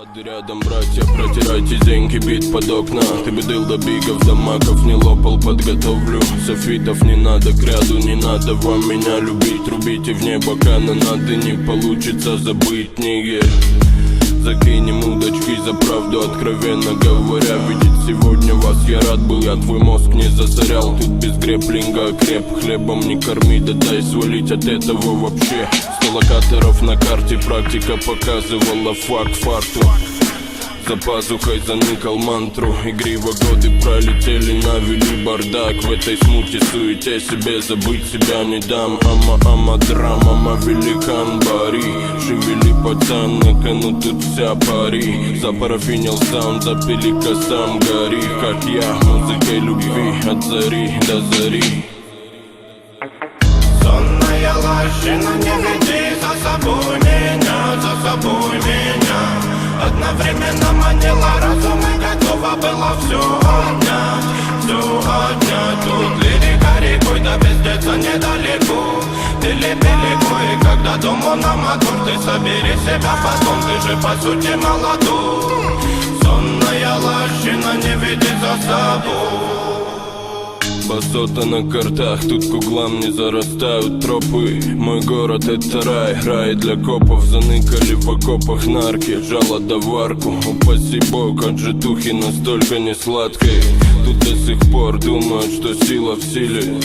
Лады рядом, братья, протирайте зеньки, бит под окна. Ты бы дылда бигов, да маков не лопал, подготовлю. Софитов не надо к ряду, не надо вам меня любить. Рубите в небо канонады, не получится забыть нигде. Закинем удочки за правду, откровенно говоря. Видеть сегодня вас я рад был, я твой мозг не засорял. Тут без греплинга креп, хлебом не корми, да дай свалить от этого вообще. 100 локаторов на карте, практика показывала факт фарту. За пазухой заныкал мантру, игриво годы пролетели, навели бардак. В этой смуте, суете себе забыть себя не дам. Ама драма, великан бари. Шевели пацан, на кону тут вся пари. Запарафинил саунд, запили косам гори. Как я, музыкой любви от зари до зари. Сонная лощина, не веди за собой меня. Одновременно манила разум и готова была все отнять. Тут лирика рекой, да пиздеться недалеко. Пили-пили и когда дому на мотор, ты собери себя потом, ты же по сути молодой. Сонная лощина, не веди за собой. Басота на картах, тут к углам не зарастают тропы. Мой город это рай для копов. Заныкали в окопах нарки, жало да варку. Упаси бог от житухи настолько не сладкой. Тут до сих пор думают, что сила в силе.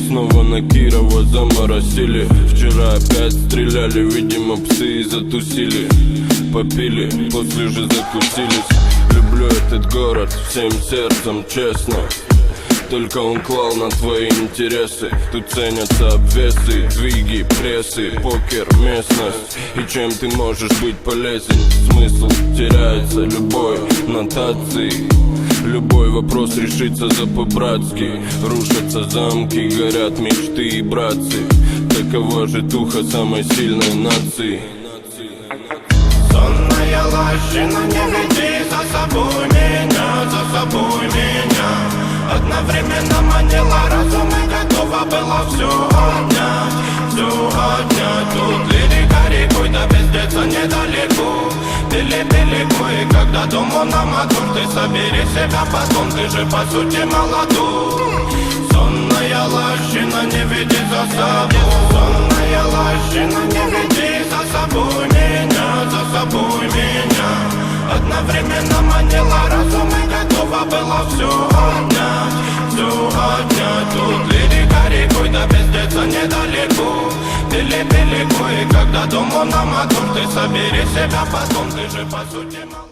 Снова на Кирова заморосили. Вчера опять стреляли, видимо псы затусили. Попили, после же закусились. Люблю этот город всем сердцем, честно. Только он клал на твои интересы. Тут ценятся обвесы, двиги, прессы, покер, местность. И чем ты можешь быть полезен? Смысл теряется любой нотации. Любой вопрос решится за по-братски. Рушатся замки, горят мечты и братцы. Такова же духа самой сильной нации. Сонная лощина, не веди за собой меня. Одновременно манила разум и готова была все отнять. Тут лирика рекой, да пиздеться недалеко. Пили-пили и когда дому на мотор, ты собери себя потом, ты же по сути молодой. Сонная лощина, не веди за собой. Сонная лощина, не веди за собой меня. Одновременно манила разум и готова была все отнять. Тут лирика рекой, да пиздеться недалеко. Пили-пили и когда дому на мотор, ты собери себя потом, ты же по сути молодой.